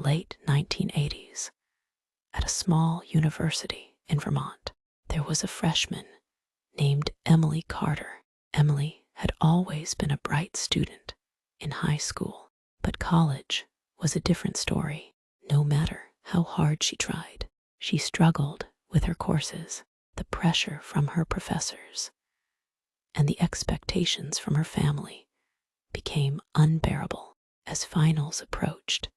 late 1980s, at a small university in Vermont, there was a freshman named Emily Carter. Emily had always been a bright student in high school, but college was a different story. No matter how hard she tried, she struggled with her courses, the pressure from her professors, and the expectations from her family became unbearable. As finals approached,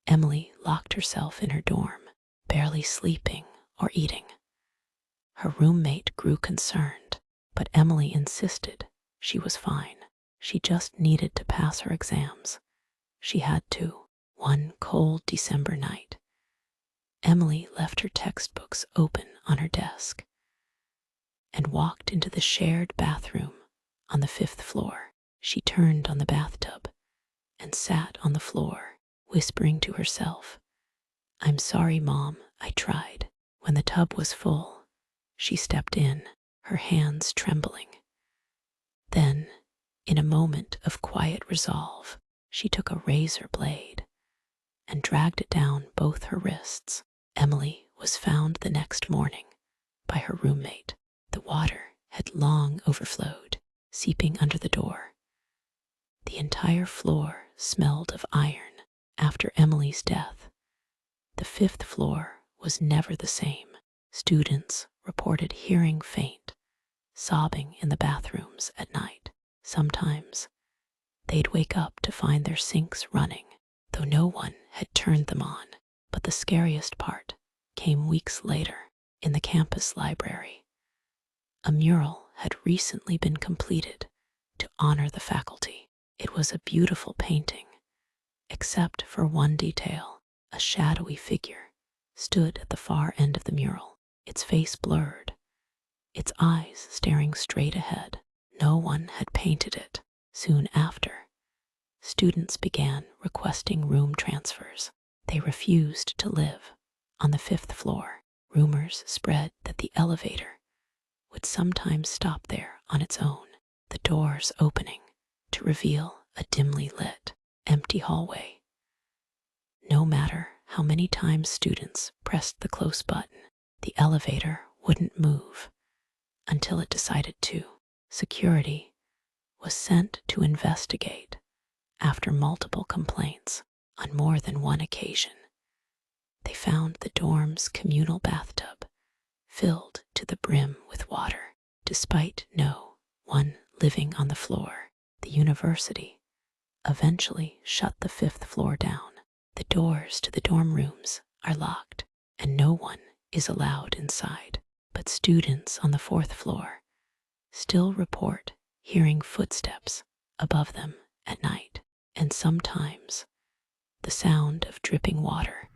Emily locked herself in her dorm, barely sleeping or eating. Her roommate grew concerned, but Emily insisted she was fine. She just needed to pass her exams. She had to. One cold December night, Emily left her textbooks open on her desk and walked into the shared bathroom on the 5th floor. She turned on the bathtub and sat on the floor, whispering to herself, "I'm sorry, Mom, I tried." When the tub was full, she stepped in, her hands trembling. Then, in a moment of quiet resolve, she took a razor blade and dragged it down both her wrists. Emily was found the next morning by her roommate. The water had long overflowed, seeping under the door. The entire floor smelled of iron. After Emily's death, the 5th floor was never the same. Students reported hearing faint sobbing in the bathrooms at night. Sometimes they'd wake up to find their sinks running, though no one had turned them on. But the scariest part came weeks later. In the campus library, a mural had recently been completed to honor the faculty. It was a beautiful painting, except for one detail. A shadowy figure stood at the far end of the mural, its face blurred, its eyes staring straight ahead. No one had painted it. Soon after, students began requesting room transfers. They refused to live on the 5th floor. Rumors spread that the elevator would sometimes stop there on its own, the doors opening to reveal a dimly lit, empty hallway. No matter how many times students pressed the close button, the elevator wouldn't move until it decided to. Security was sent to investigate after multiple complaints. On more than one occasion, they found the dorm's communal bathtub filled to the brim with water. Despite no one living on the floor, the university eventually shut the 5th floor down. The doors to the dorm rooms are locked, and no one is allowed inside. But students on the 4th floor still report hearing footsteps above them at night, and sometimes the sound of dripping water